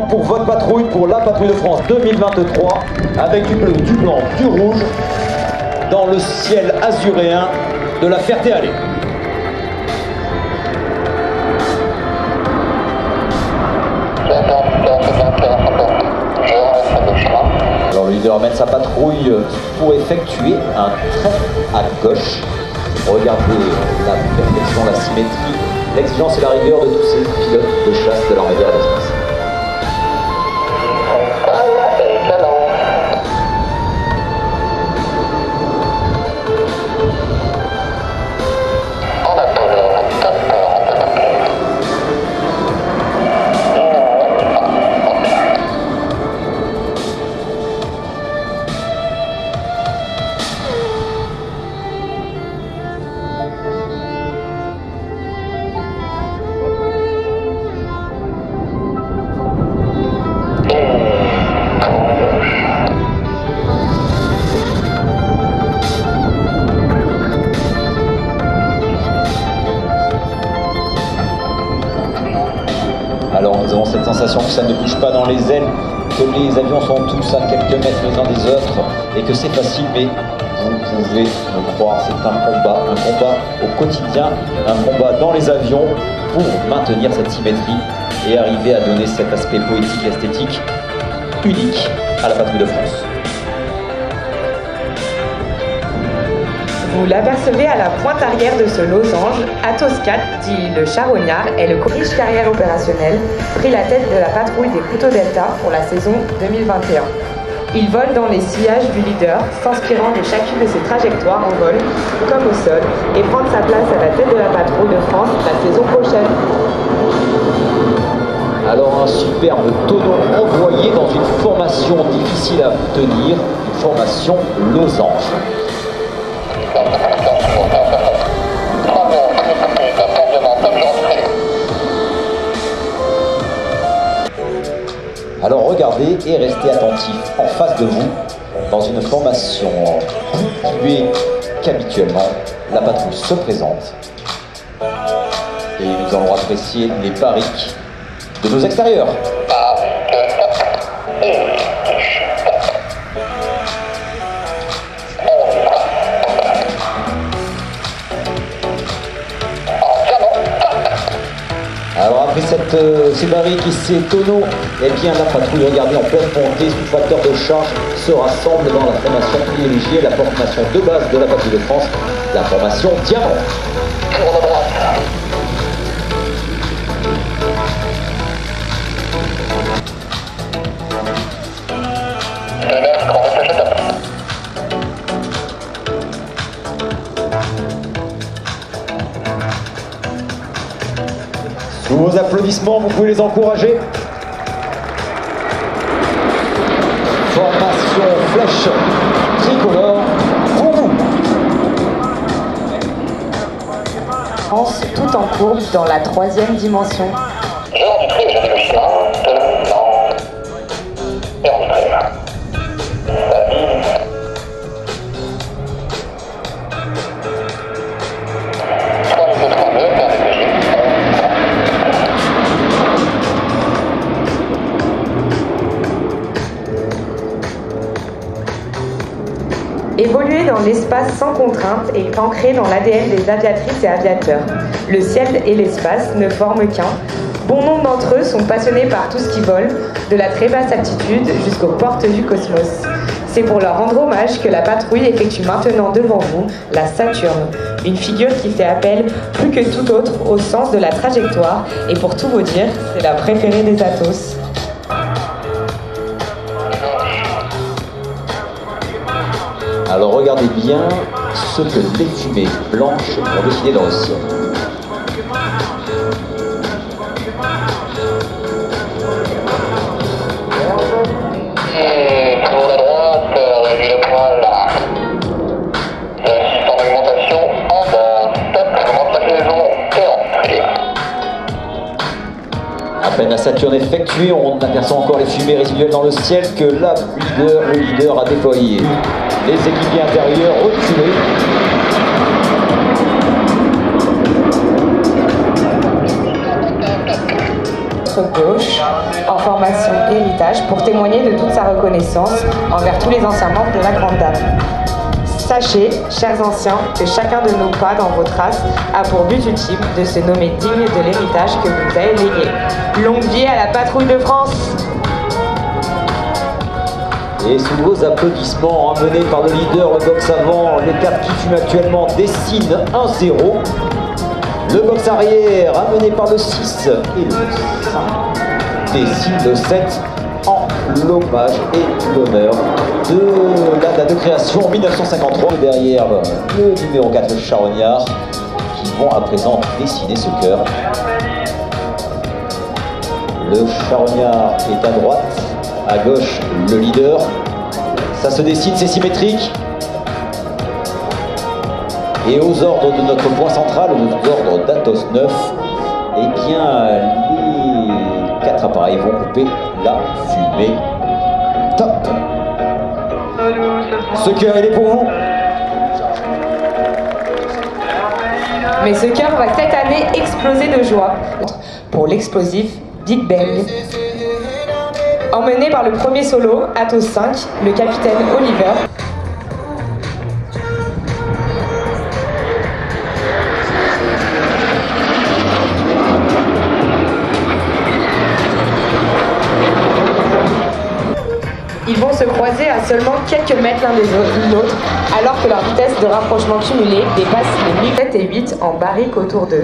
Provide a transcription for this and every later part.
pour votre patrouille, pour la patrouille de France 2023, avec du bleu, du blanc, du rouge, dans le ciel azuréen de la Ferté-Alais. Alors le leader mène sa patrouille pour effectuer un trait à gauche. Regardez la perfection, la symétrie, l'exigence et la rigueur de tous ces pilotes de chasse de l'armée de l'air d'Espace. Alors nous avons cette sensation que ça ne bouge pas dans les ailes, que les avions sont tous à quelques mètres les uns des autres et que c'est facile, mais vous pouvez me croire, c'est un combat au quotidien, un combat dans les avions pour maintenir cette symétrie et arriver à donner cet aspect poétique et esthétique unique à la patrouille de France. Vous l'apercevez à la pointe arrière de ce losange. Athos 4, dit le charognard, est le riche carrière opérationnelle, pris la tête de la patrouille des couteaux Delta pour la saison 2021. Il vole dans les sillages du leader, s'inspirant de chacune de ses trajectoires en vol, comme au sol, et prendre sa place à la tête de la patrouille de France la saison prochaine. Alors un superbe tonneau envoyé dans une formation difficile à tenir, une formation losange. Alors regardez et restez attentifs en face de vous dans une formation plus qu'habituellement. La patrouille se présente et nous allons apprécier les barriques de nos extérieurs. Alors après ces barriques et ces tonneaux, eh bien la patrouille, regardez, en pleine montée sous facteur de charge, se rassemble dans la formation privilégiée, la formation de base de la patrouille de France, la formation Diamant. Sous vos applaudissements, vous pouvez les encourager. Formation flèche tricolore pour vous. France tout en courbe dans la 3e dimension. Évoluer dans l'espace sans contrainte est ancré dans l'ADN des aviatrices et aviateurs. Le ciel et l'espace ne forment qu'un. Bon nombre d'entre eux sont passionnés par tout ce qui vole, de la très basse altitude jusqu'aux portes du cosmos. C'est pour leur rendre hommage que la patrouille effectue maintenant devant vous la Saturne, une figure qui fait appel plus que tout autre au sens de la trajectoire, et pour tout vous dire, c'est la préférée des Athos. Alors regardez bien ce que les fumées blanches ont dessiné dans le ciel. Et pour la droite, réduit le poil là. En augmentation en bas. Top, augmente la saison et entrée. À peine la Saturne effectuée, on aperçoit encore les fumées résiduelles dans le ciel que le leader a déployé. Les équipiers intérieurs reculés. Gauche, off. formation Héritage pour témoigner de toute sa reconnaissance envers tous les anciens membres de la Grande Dame. Sachez, chers anciens, que chacun de nos pas dans votre race a pour but ultime de se nommer digne de l'héritage que vous nous avez légué. Longue vie à la patrouille de France! Et sous vos applaudissements, amenés par le leader, le box avant, le 4 qui fume actuellement dessine 1-0. Le box arrière, amené par le 6 et le 5, dessine le 7 en l'hommage et l'honneur de la date de création 1953. Derrière le numéro 4, le Charognard, qui vont à présent dessiner ce cœur. Le Charognard est à droite, à gauche le leader. Ça se dessine, c'est symétrique. Et aux ordres de notre point central, aux ordres d'Athos 9, eh bien, les 4 appareils vont couper la fumée. Top! Ce cœur, il est pour vous. Mais ce cœur va cette année exploser de joie pour l'explosif Big Bang. Emmené par le premier solo, Athos 5, le capitaine Oliver. Ils vont se croiser à seulement quelques mètres l'un des autres, alors que leur vitesse de rapprochement cumulée dépasse les 1007 et 8 en barrique autour d'eux.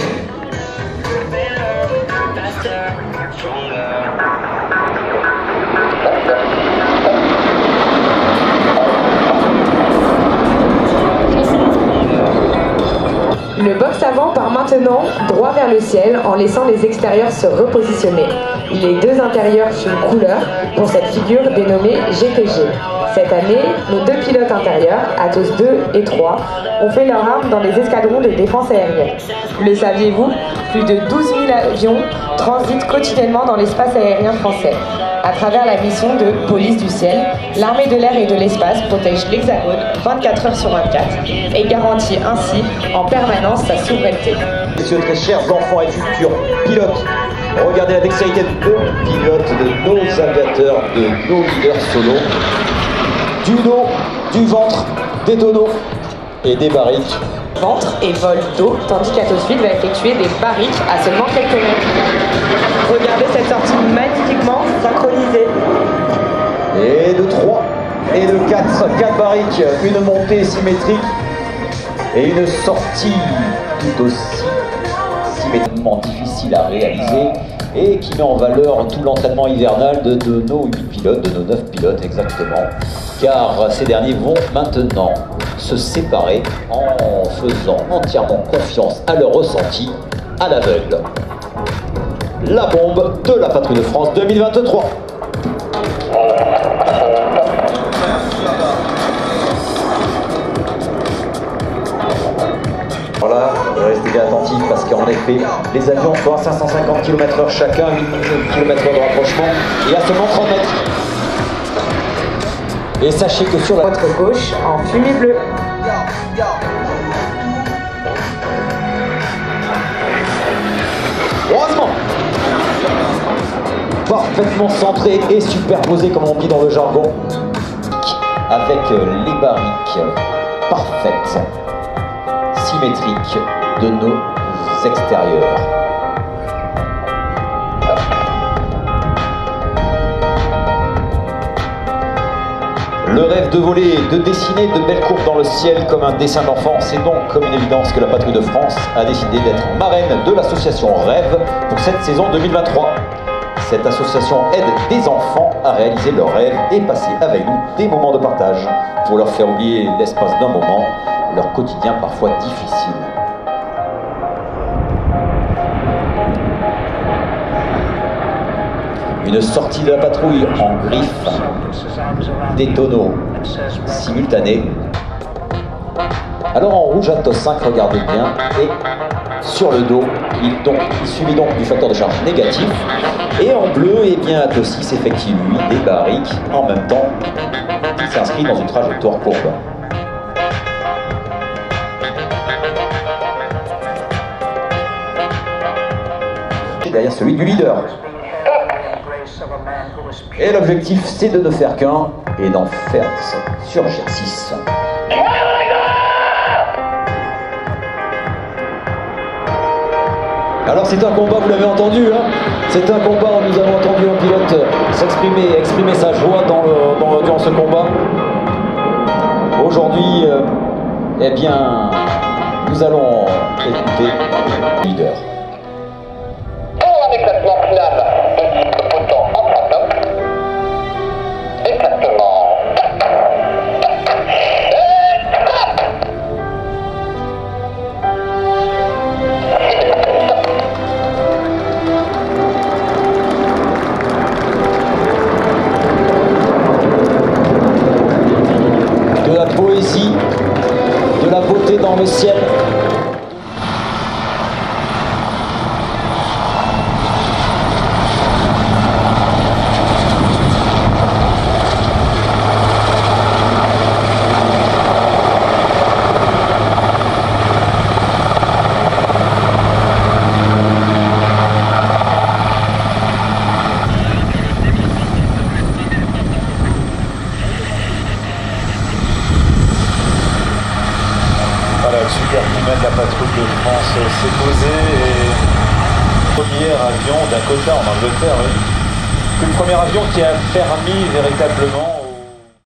Le box avant part maintenant droit vers le ciel en laissant les extérieurs se repositionner. Les deux intérieurs fument couleur pour cette figure dénommée GTG. Cette année, nos deux pilotes intérieurs, Athos 2 et 3, ont fait leur arme dans les escadrons de défense aérienne. Le saviez-vous? Plus de 12 000 avions transitent quotidiennement dans l'espace aérien français. À travers la mission de police du ciel, l'armée de l'air et de l'espace protège l'Hexagone 24 heures sur 24 et garantit ainsi en permanence sa souveraineté. Messieurs, très chers enfants et futurs pilotes, regardez la dextérité de nos pilotes, de nos aviateurs, de nos leaders solo. Du dos, du ventre, des tonneaux et des barriques. Ventre et vol d'eau, tandis qu'Athos 8 va effectuer des barriques à seulement quelques mètres. Regardez cette sortie magnifiquement synchronisée. Et de 3 et de 4 barriques, une montée symétrique et une sortie tout aussi symétriquement difficile à réaliser et qui met en valeur tout l'entraînement hivernal de nos 8 pilotes, de nos 9 pilotes exactement, car ces derniers vont maintenant se séparer en faisant entièrement confiance à leur ressenti à l'aveugle. La bombe de la patrouille de France 2023. Voilà, restez bien attentifs parce qu'en effet, les avions sont à 550 km/h chacun, 8 km de rapprochement et à seulement 30 mètres. Et sachez que sur la Votre gauche en fumée bleue. Heureusement, parfaitement centré et superposé comme on dit dans le jargon, avec les barriques parfaites, symétriques de nos extérieurs. Le rêve de voler, de dessiner de belles courbes dans le ciel comme un dessin d'enfant, c'est donc comme une évidence que la patrouille de France a décidé d'être marraine de l'association Rêve pour cette saison 2023. Cette association aide des enfants à réaliser leurs rêves et passer avec nous des moments de partage pour leur faire oublier l'espace d'un moment, leur quotidien parfois difficile. Une sortie de la patrouille en griffe, des tonneaux simultanés. Alors en rouge, Athos 5, regardez bien, et sur le dos, il suffit donc du facteur de charge négatif. Et en bleu, eh bien, Athos 6 effectue lui des barriques en même temps qu'il s'inscrit dans une trajectoire courbe. Et derrière celui du leader. Et l'objectif, c'est de ne faire qu'un et d'en faire surgir 6. Alors c'est un combat, vous l'avez entendu, hein, c'est un combat où nous avons entendu un pilote exprimer sa joie durant ce combat. Aujourd'hui, eh bien, nous allons écouter le leader. Pour un éclatement final de type potent en top. Éclatement. De la poésie, de la beauté dans le ciel. Voilà, le super puma de la patrouille de France s'est posé et premier avion d'Dakota en Angleterre, oui. Le premier avion qui a permis véritablement